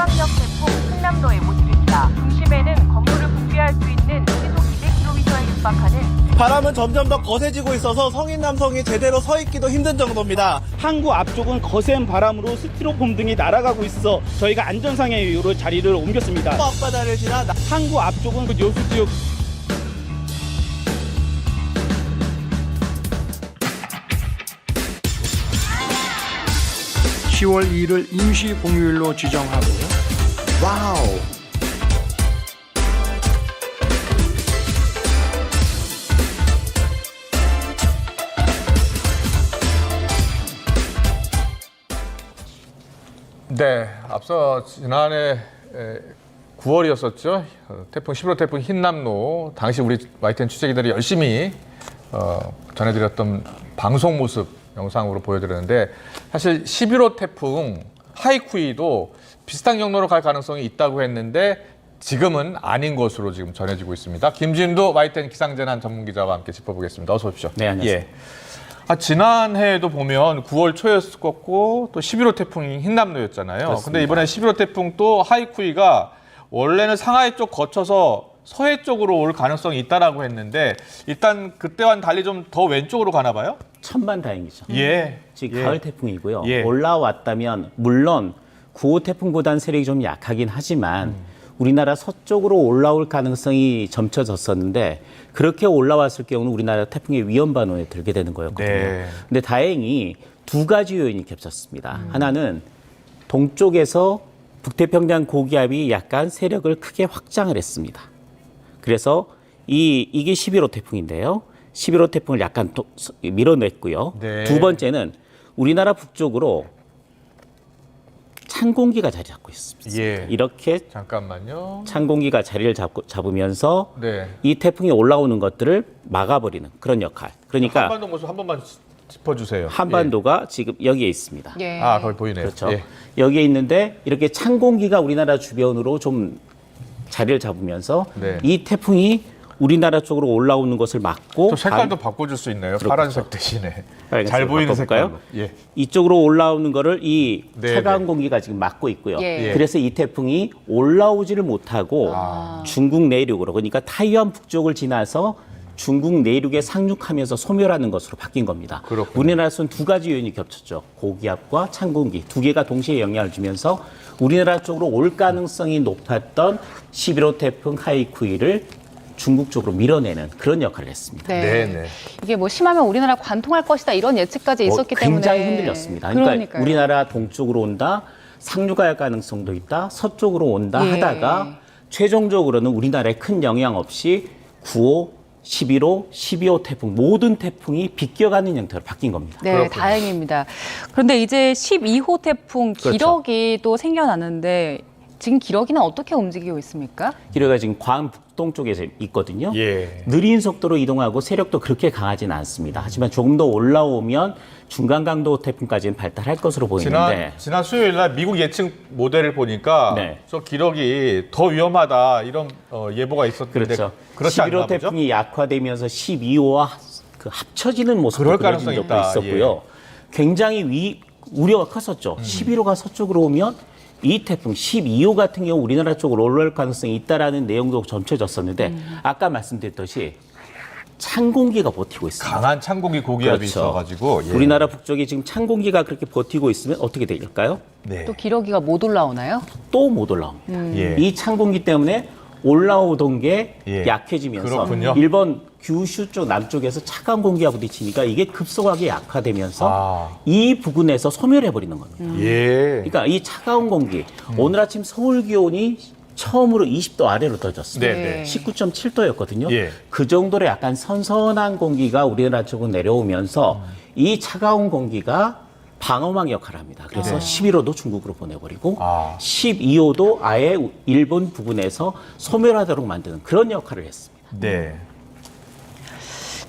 초강력 태풍 흰남노에 모습입니다. 중심에는 건물을 붕괴할 수 있는 시속 200km에 육박하는 바람은 점점 더 거세지고 있어서 성인 남성이 제대로 서 있기도 힘든 정도입니다. 항구 앞쪽은 거센 바람으로 스티로폼 등이 날아가고 있어 저희가 안전상의 이유로 자리를 옮겼습니다. 앞바다를 지나 항구 앞쪽은 그 요수지역 10월 2일을 임시 공휴일로 지정하고 와우. 네, 앞서 지난해 9월이었었죠. 태풍 11호 태풍 흰남노. 당시 우리 YTN 취재기들이 열심히 전해드렸던 방송 모습 영상으로 보여드렸는데 사실 11호 태풍 하이쿠이도 비슷한 경로로 갈 가능성이 있다고 했는데 지금은 아닌 것으로 지금 전해지고 있습니다. 김진도 YTN 기상재난 전문기자와 함께 짚어보겠습니다. 어서 오십시오. 네, 안녕하세요. 예. 지난해에도 보면 9월 초였었고 또 11호 태풍이 흰남노였잖아요. 그렇습니다. 근데 이번에 11호 태풍 또 하이쿠이가 원래는 상하이 쪽 거쳐서 서해 쪽으로 올 가능성이 있다라고 했는데 일단 그때와는 달리 좀 더 왼쪽으로 가나 봐요? 천만다행이죠. 예. 지금 가을 태풍이고요. 예. 올라왔다면 물론 9호 태풍보다는 세력이 좀 약하긴 하지만 우리나라 서쪽으로 올라올 가능성이 점쳐졌었는데 그렇게 올라왔을 경우는 우리나라 태풍의 위험반원에 들게 되는 거였거든요. 네. 근데 다행히 두 가지 요인이 겹쳤습니다. 하나는 동쪽에서 북태평양 고기압이 약간 세력을 크게 확장을 했습니다. 그래서 이게 11호 태풍인데요. 11호 태풍을 약간 밀어냈고요. 네. 두 번째는 우리나라 북쪽으로 찬 공기가 자리 잡고 있습니다. 예. 이렇게 잠깐만요. 찬 공기가 자리를 잡으면서 네. 이 태풍이 올라오는 것들을 막아버리는 그런 역할. 그러니까 한반도 모습 한 번만 짚어주세요. 한반도가 지금 여기에 있습니다. 예. 아, 거기 보이네요. 그렇죠. 예. 여기에 있는데 이렇게 찬 공기가 우리나라 주변으로 좀 자리를 잡으면서 네. 이 태풍이 우리나라 쪽으로 올라오는 것을 막고 좀 색깔도 바꿔줄 수 있나요? 그렇죠. 파란색 대신에 빨간색으로 잘 보이는 바꿔볼까요? 색깔로. 예. 이쪽으로 올라오는 거를 이 네, 차가운 네. 공기가 지금 막고 있고요. 예. 그래서 이 태풍이 올라오지를 못하고 중국 내륙으로 그러니까 타이완 북쪽을 지나서 중국 내륙에 상륙하면서 소멸하는 것으로 바뀐 겁니다. 그렇군요. 우리나라에서는 두 가지 요인이 겹쳤죠. 고기압과 찬 공기 두 개가 동시에 영향을 주면서 우리나라 쪽으로 올 가능성이 높았던 11호 태풍 하이쿠이를 중국 쪽으로 밀어내는 그런 역할을 했습니다. 네. 네. 이게 뭐 심하면 우리나라 관통할 것이다 이런 예측까지 있었기 때문에 굉장히 흔들렸습니다. 그러니까 그러니까요. 우리나라 동쪽으로 온다, 상륙할 가능성도 있다, 서쪽으로 온다 예. 하다가 최종적으로는 우리나라에 큰 영향 없이 9호, 11호, 12호 태풍 모든 태풍이 비껴가는 형태로 바뀐 겁니다. 네, 그렇군요. 다행입니다. 그런데 이제 12호 태풍 그렇죠. 기러기 또 생겨났는데 지금 기러기는 어떻게 움직이고 있습니까? 기러기가 지금 광 북동쪽에 있거든요. 예. 느린 속도로 이동하고 세력도 그렇게 강하지는 않습니다. 하지만 조금 더 올라오면 중간 강도 태풍까지는 발달할 것으로 보이는데 지난 수요일 날 미국 예측 모델을 보니까 네. 저 기록이 더 위험하다 이런 예보가 있었는데 그렇죠. 그렇지 않나 11호 보죠? 태풍이 약화되면서 12호와 그 합쳐지는 모습을 그럴 보여준 가능성이 적도 있다. 있었고요. 굉장히 우려가 컸었죠. 11호가 서쪽으로 오면 이 태풍 12호 같은 경우 우리나라 쪽으로 올라올 가능성이 있다라는 내용도 점쳐졌었는데 아까 말씀드렸듯이 찬 공기가 버티고 있습니다. 강한 찬공기 고기압이 그렇죠. 있어가지고 예. 우리나라 북쪽이 지금 찬 공기가 그렇게 버티고 있으면 어떻게 될까요? 네. 또 기러기가 못 올라오나요? 또 못 올라옵니다. 예. 이 찬 공기 때문에 올라오던 게 예. 약해지면서 그렇군요. 일본 규슈 쪽 남쪽에서 차가운 공기가 부딪히니까 이게 급속하게 약화되면서 이 부근에서 소멸해버리는 겁니다. 예. 그러니까 이 차가운 공기 오늘 아침 서울 기온이 처음으로 20도 아래로 떨어졌습니다. 네, 네. 19.7도였거든요. 예. 그 정도로 약간 선선한 공기가 우리나라 쪽으로 내려오면서 이 차가운 공기가 방어막 역할을 합니다. 그래서 11호도 중국으로 보내버리고 12호도 아예 일본 부근에서 소멸하도록 만드는 그런 역할을 했습니다. 네.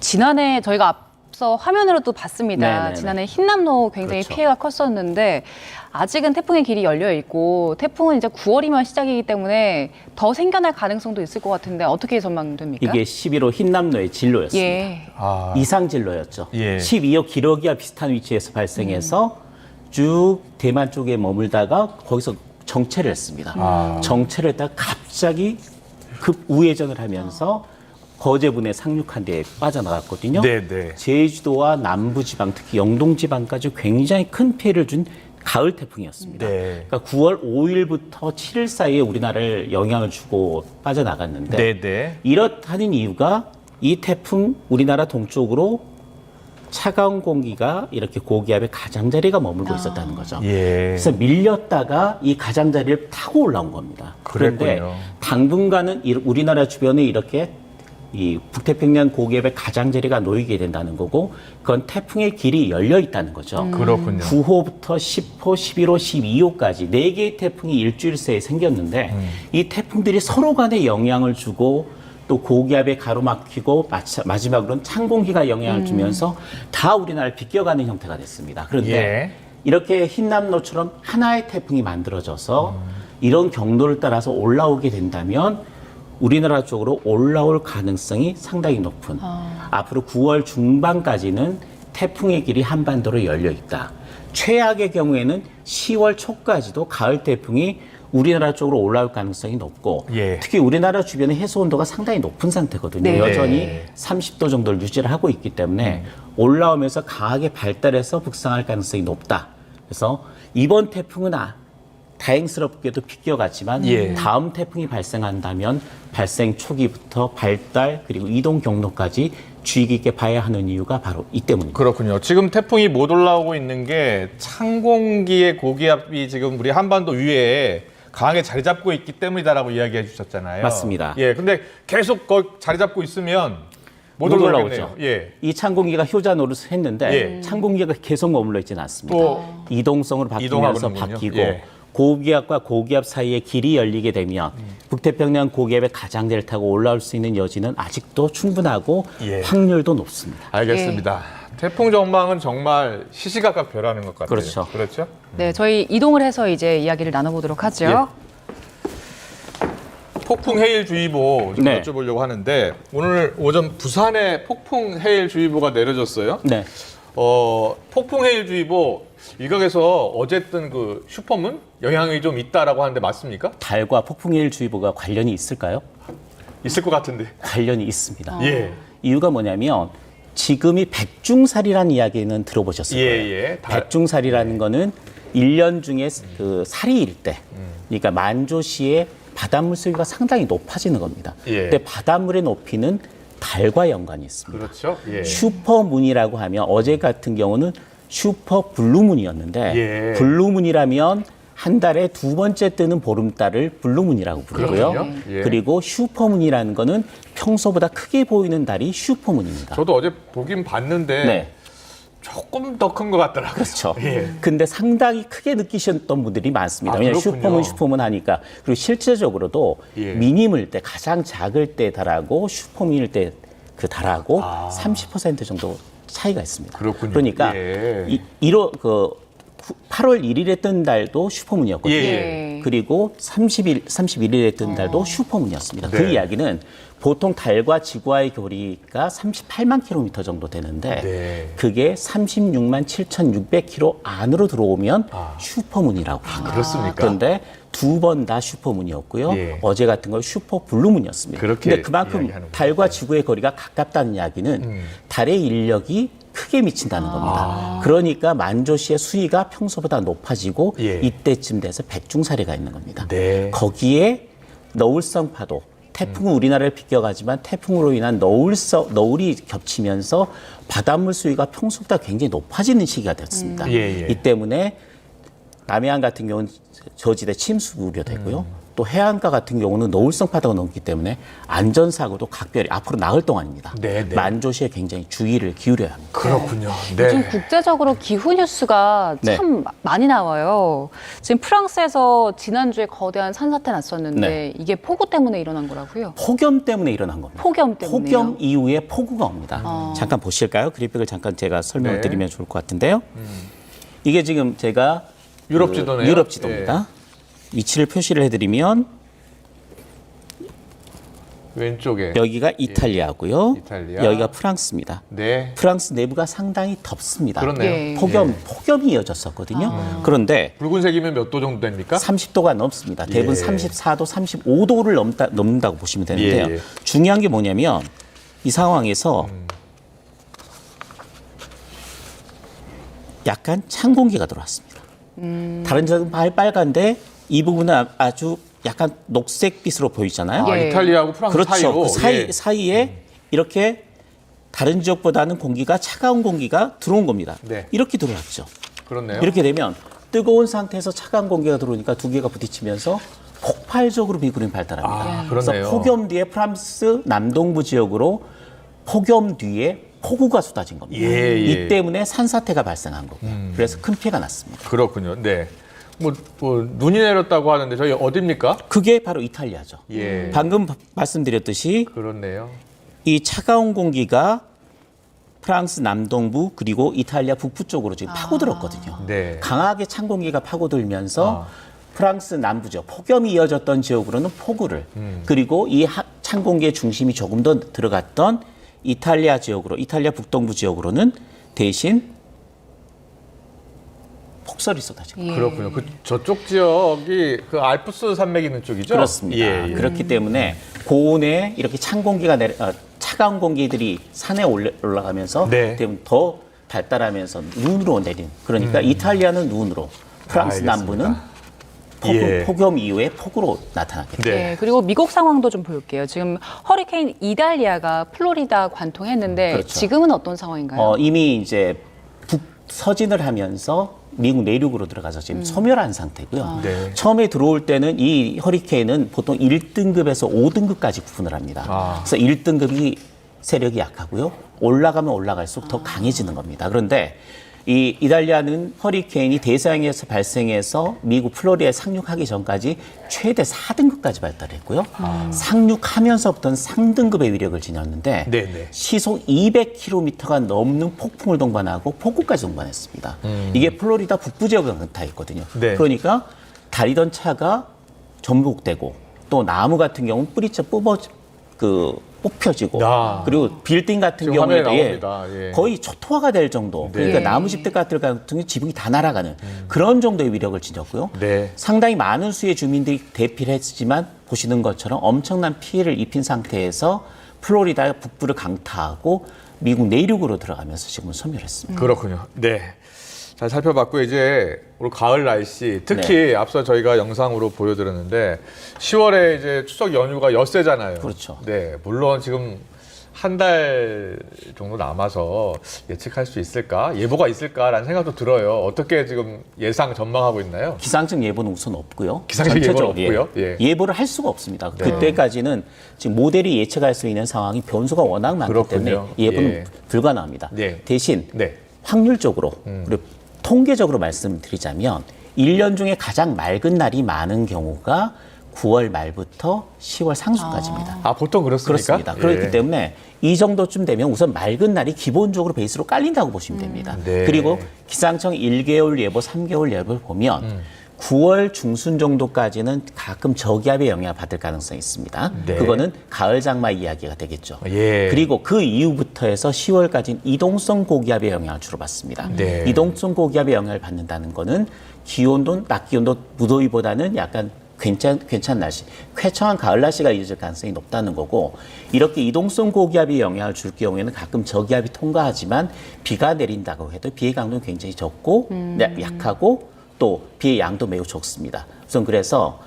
지난해 저희가 앞서 화면으로도 봤습니다. 네네네. 지난해 흰남노 굉장히 그렇죠. 피해가 컸었는데 아직은 태풍의 길이 열려 있고 태풍은 이제 9월이면 시작이기 때문에 더 생겨날 가능성도 있을 것 같은데 어떻게 전망됩니까? 이게 11호 흰남노의 진로였습니다. 예. 이상 진로였죠. 예. 12호 기러기와 비슷한 위치에서 발생해서 쭉 대만 쪽에 머물다가 거기서 정체를 했습니다. 정체를 했다가 갑자기 급 우회전을 하면서 거제분에 상륙한 데에 빠져나갔거든요. 네. 제주도와 남부지방, 특히 영동지방까지 굉장히 큰 피해를 준 가을 태풍이었습니다. 네. 그러니까 9월 5일부터 7일 사이에 우리나라를 영향을 주고 빠져나갔는데 네. 이렇다는 이유가 이 태풍 우리나라 동쪽으로 차가운 공기가 이렇게 고기압의 가장자리가 머물고 있었다는 거죠. 예. 그래서 밀렸다가 이 가장자리를 타고 올라온 겁니다. 그런데 그랬군요. 당분간은 우리나라 주변에 이렇게 이 북태평양 고기압의 가장자리가 놓이게 된다는 거고 그건 태풍의 길이 열려 있다는 거죠. 그렇군요. 9호부터 10호, 11호, 12호까지 4개의 태풍이 일주일 새에 생겼는데 이 태풍들이 서로 간에 영향을 주고 또 고기압에 가로막히고 마지막으로는 찬 공기가 영향을 주면서 다 우리나라를 비껴가는 형태가 됐습니다. 그런데 예. 이렇게 흰남노처럼 하나의 태풍이 만들어져서 이런 경로를 따라서 올라오게 된다면 우리나라 쪽으로 올라올 가능성이 상당히 높은 앞으로 9월 중반까지는 태풍의 길이 한반도로 열려 있다. 최악의 경우에는 10월 초까지도 가을 태풍이 우리나라 쪽으로 올라올 가능성이 높고 예. 특히 우리나라 주변의 해수 온도가 상당히 높은 상태거든요. 네. 여전히 30도 정도를 유지를 하고 있기 때문에 올라오면서 강하게 발달해서 북상할 가능성이 높다. 그래서 이번 태풍은 다행스럽게도 비껴갔지만 예. 다음 태풍이 발생한다면 발생 초기부터 발달 그리고 이동 경로까지 주의 깊게 봐야 하는 이유가 바로 이 때문입니다. 그렇군요. 지금 태풍이 못 올라오고 있는 게 찬 공기의 고기압이 지금 우리 한반도 위에 강하게 자리 잡고 있기 때문이다라고 이야기해 주셨잖아요. 맞습니다. 예, 근데 계속 거기 자리 잡고 있으면 못 올라오겠네요. 예. 이 찬 공기가 효자 노릇을 했는데 예. 찬 공기가 계속 머물러 있지는 않습니다. 또 이동성으로 바뀌면서 이동하거든요. 바뀌고 예. 고기압과 고기압 사이에 길이 열리게 되면 북태평양 고기압의 가장자리를 타고 올라올 수 있는 여지는 아직도 충분하고 예. 확률도 높습니다. 알겠습니다. 태풍 전망은 정말 시시각각 변하는 것 같아요. 그렇죠. 그렇죠? 네, 저희 이동을 해서 이제 이야기를 나눠보도록 하죠. 폭풍 해일주의보 좀 네. 여쭤보려고 하는데 오늘 오전 부산에 폭풍 해일주의보가 내려졌어요. 네. 폭풍 해일주의보 일각에서 어쨌든 그 슈퍼문 영향이 좀 있다라고 하는데 맞습니까? 달과 폭풍해일주의보가 관련이 있을까요? 있을 것 같은데. 관련이 있습니다. 예. 이유가 뭐냐면 지금이 백중살이라는 이야기는 들어보셨을 예, 거예요. 예. 백중살이라는 거는 1년 중에 그 살이일 때, 그러니까 만조시에 바닷물 수위가 상당히 높아지는 겁니다. 예. 근데 바닷물의 높이는 달과 연관이 있습니다. 그렇죠. 예. 슈퍼문이라고 하면 어제 같은 경우는 슈퍼 블루문이었는데 예. 블루문이라면 한 달에 두 번째 뜨는 보름달을 블루문이라고 부르고요. 그렇군요. 예. 그리고 슈퍼문이라는 거는 평소보다 크게 보이는 달이 슈퍼문입니다. 저도 어제 보긴 봤는데 네. 조금 더 큰 것 같더라고요. 그렇죠. 예. 근데 상당히 크게 느끼셨던 분들이 많습니다. 아, 왜냐하면 그렇군요. 슈퍼문 하니까. 그리고 실제적으로도 예. 미니물 때 가장 작을 때 달하고 슈퍼문일 때 그 달하고 30% 정도 차이가 있습니다. 그렇군요. 그러니까 예. 8월 1일에 뜬 달도 슈퍼문이었거든요. 예. 그리고 31일에 뜬 달도 슈퍼문이었습니다. 그 네. 이야기는 보통 달과 지구와의 거리가 38만 킬로미터 정도 되는데 네. 그게 36만 7,600km 안으로 들어오면 슈퍼문이라고 합니다. 그렇습니까? 그런데 두 번 다 슈퍼문이었고요. 예. 어제 같은 건 슈퍼 블루문이었습니다. 그렇게 근데 그만큼 이야기하는군요. 달과 지구의 거리가 가깝다는 이야기는 달의 인력이 크게 미친다는 겁니다. 그러니까 만조시의 수위가 평소보다 높아지고 예. 이때쯤 돼서 백중사례가 있는 겁니다. 네. 거기에 너울성 파도, 태풍은 우리나라를 비껴가지만 태풍으로 인한 너울이 겹치면서 바닷물 수위가 평소보다 굉장히 높아지는 시기가 됐습니다. 예, 예. 이 때문에 남해안 같은 경우는 저지대 침수 우려되고요. 또 해안가 같은 경우는 노을성 파도가 넘기 때문에 안전사고도 각별히 앞으로 나흘 동안입니다. 네, 네. 만조시에 굉장히 주의를 기울여야 합니다. 그렇군요. 요즘 네. 국제적으로 기후 뉴스가 네. 참 많이 나와요. 지금 프랑스에서 지난주에 거대한 산사태 났었는데 네. 이게 폭우 때문에 일어난 거라고요? 폭염 때문에 일어난 겁니다. 폭염 때문에요? 폭염 이후에 폭우가 옵니다. 잠깐 보실까요? 그래픽을 잠깐 제가 설명을 네. 드리면 좋을 것 같은데요. 이게 지금 제가 유럽 지도네요. 유럽 지도입니다. 위치를 표시를 해드리면 왼쪽에. 여기가 이탈리아고요. 이탈리아. 여기가 프랑스입니다. 네. 프랑스 내부가 상당히 덥습니다. 그렇네요. 예. 폭염이 이어졌었거든요. 그런데 붉은색이면 몇 도 정도 됩니까? 30도가 넘습니다. 대부분 예. 34도, 35도를 넘는다고 보시면 되는데요. 예, 예. 중요한 게 뭐냐면 이 상황에서 약간 찬 공기가 들어왔습니다. 다른 지역은 빨간데 이 부분은 아주 약간 녹색빛으로 보이잖아요. 아, 예. 이탈리아하고 프랑스 그렇죠. 사이로. 그 예. 사이에 이렇게 다른 지역보다는 공기가 차가운 공기가 들어온 겁니다. 네. 이렇게 들어왔죠. 그렇네요. 이렇게 되면 뜨거운 상태에서 차가운 공기가 들어오니까 두 개가 부딪히면서 폭발적으로 비구름이 발달합니다. 아, 그래서 그렇네요. 폭염 뒤에 프랑스 남동부 지역으로 폭염 뒤에 폭우가 쏟아진 겁니다. 예, 예. 이 때문에 산사태가 발생한 거고요. 그래서 큰 피해가 났습니다. 그렇군요. 네. 뭐 눈이 내렸다고 하는데 저희 어디입니까? 그게 바로 이탈리아죠. 예. 방금 말씀드렸듯이 그렇네요. 이 차가운 공기가 프랑스 남동부 그리고 이탈리아 북부 쪽으로 지금 파고들었거든요. 네. 강하게 찬 공기가 파고들면서 아. 프랑스 남부죠. 폭염이 이어졌던 지역으로는 폭우를 그리고 이 찬 공기의 중심이 조금 더 들어갔던 이탈리아 지역으로 이탈리아 북동부 지역으로는 대신 폭설이 쏟아지고 예. 그렇군요. 그 저쪽 지역이 그 알프스 산맥 있는 쪽이죠? 그렇습니다. 예, 예. 그렇기 때문에 고온에 이렇게 찬 공기가 차가운 공기들이 산에 올라가면서 네. 대부분 더 발달하면서 눈으로 내린. 그러니까 이탈리아는 눈으로, 프랑스 알겠습니다. 남부는 예. 폭염 이후에 폭우로 나타났겠죠. 네. 네, 그리고 미국 상황도 좀 볼게요. 지금 허리케인 이달리아가 플로리다 관통했는데 그렇죠. 지금은 어떤 상황인가요? 이미 이제 북서진을 하면서 미국 내륙으로 들어가서 지금 소멸한 상태고요. 네. 처음에 들어올 때는 이 허리케인은 보통 1등급에서 5등급까지 구분을 합니다. 아. 그래서 1등급이 세력이 약하고요. 올라가면 올라갈수록 더 강해지는 겁니다. 그런데 이 이탈리아는 허리케인이 대서양에서 발생해서 미국 플로리다에 상륙하기 전까지 최대 4등급까지 발달했고요. 상륙하면서부터는 상등급의 위력을 지녔는데 네네. 시속 200km가 넘는 폭풍을 동반하고 폭우까지 동반했습니다. 이게 플로리다 북부 지역을 강타했거든요. 네. 그러니까 달리던 차가 전복되고 또 나무 같은 경우는 뿌리째 뽑혀지고 야. 그리고 빌딩 같은 지금 화면에 경우에도 나옵니다. 예. 거의 초토화가 될 정도 그러니까 네. 나무집들 같은 경우 지붕이 다 날아가는 그런 정도의 위력을 지녔고요. 네. 상당히 많은 수의 주민들이 대피를 했지만 보시는 것처럼 엄청난 피해를 입힌 상태에서 플로리다 북부를 강타하고 미국 내륙으로 들어가면서 지금은 소멸했습니다. 그렇군요. 네. 잘 살펴봤고 이제 올 가을 날씨 특히 앞서 저희가 영상으로 보여드렸는데 10월에 이제 추석 연휴가 엿새잖아요. 그렇죠. 네. 물론 지금 한 달 정도 남아서 예측할 수 있을까? 예보가 있을까라는 생각도 들어요. 어떻게 지금 예상 전망하고 있나요? 기상청 예보는 우선 없고요. 기상청 전체적으로 예보는 없고요? 예. 예보를 할 수가 없습니다. 네. 그때까지는 지금 모델이 예측할 수 있는 상황이 변수가 워낙 많기 그렇군요. 때문에 예보는 예. 불가능합니다. 네. 대신 네. 확률적으로 그리고 통계적으로 말씀드리자면 1년 중에 가장 맑은 날이 많은 경우가 9월 말부터 10월 상순까지입니다. 아, 보통 그렇습니까? 그렇습니다. 그렇기 예. 때문에 이 정도쯤 되면 우선 맑은 날이 기본적으로 베이스로 깔린다고 보시면 됩니다. 네. 그리고 기상청 1개월 예보, 3개월 예보를 보면 9월 중순 정도까지는 가끔 저기압의 영향을 받을 가능성이 있습니다. 네. 그거는 가을 장마 이야기가 되겠죠. 예. 그리고 그 이후부터 해서 10월까지는 이동성 고기압의 영향을 주로 받습니다. 네. 이동성 고기압의 영향을 받는다는 거는 기온도 낮 기온도 무더위보다는 약간 괜찮은 날씨, 쾌청한 가을 날씨가 이어질 가능성이 높다는 거고 이렇게 이동성 고기압이 영향을 줄 경우에는 가끔 저기압이 통과하지만 비가 내린다고 해도 비의 강도는 굉장히 적고 약하고 또 비의 양도 매우 적습니다. 우선 그래서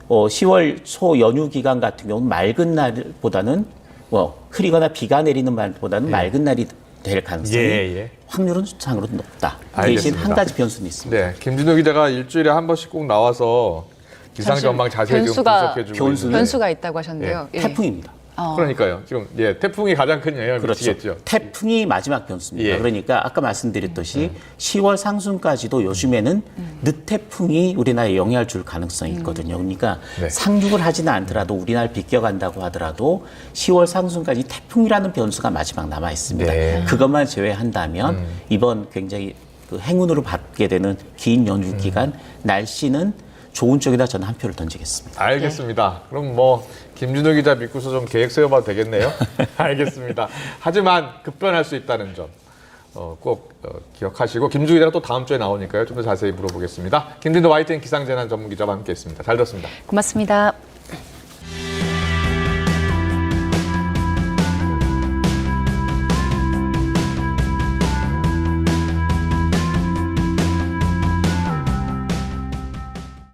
10월 초 연휴 기간 같은 경우는 맑은 날보다는 흐리거나 비가 내리는 날보다는 맑은 날이 될 가능성이 예. 확률은 상으로 높다. 대신 알겠습니다. 한 가지 변수는 있습니다. 네. 김진우 기자가 일주일에 한 번씩 꼭 나와서 기상 전망 자세히 좀 분석해주고 변수는 있는데. 변수가 있다고 하셨는데요. 예. 태풍입니다. 그러니까요. 지금 태풍이 가장 큰 영향을 그렇죠. 미치겠죠. 태풍이 마지막 변수입니다. 예. 그러니까 아까 말씀드렸듯이 10월 상순까지도 요즘에는 늦태풍이 우리나라에 영향을 줄 가능성이 있거든요. 그러니까 네. 상륙을 하지는 않더라도 우리나라를 비껴간다고 하더라도 10월 상순까지 태풍이라는 변수가 마지막 남아 있습니다. 네. 그것만 제외한다면 이번 굉장히 그 행운으로 받게 되는 긴 연휴 기간 날씨는 좋은 쪽에다 저는 한 표를 던지겠습니다. 알겠습니다. 그럼 뭐 김준호 기자 믿고서 좀 계획 세워봐도 되겠네요. 알겠습니다. 하지만 급변할 수 있다는 점 꼭 기억하시고 김준호 기자가 또 다음 주에 나오니까요. 좀 더 자세히 물어보겠습니다. 김진도 YTN 기상재난 전문기자와 함께했습니다. 잘 들었습니다. 고맙습니다.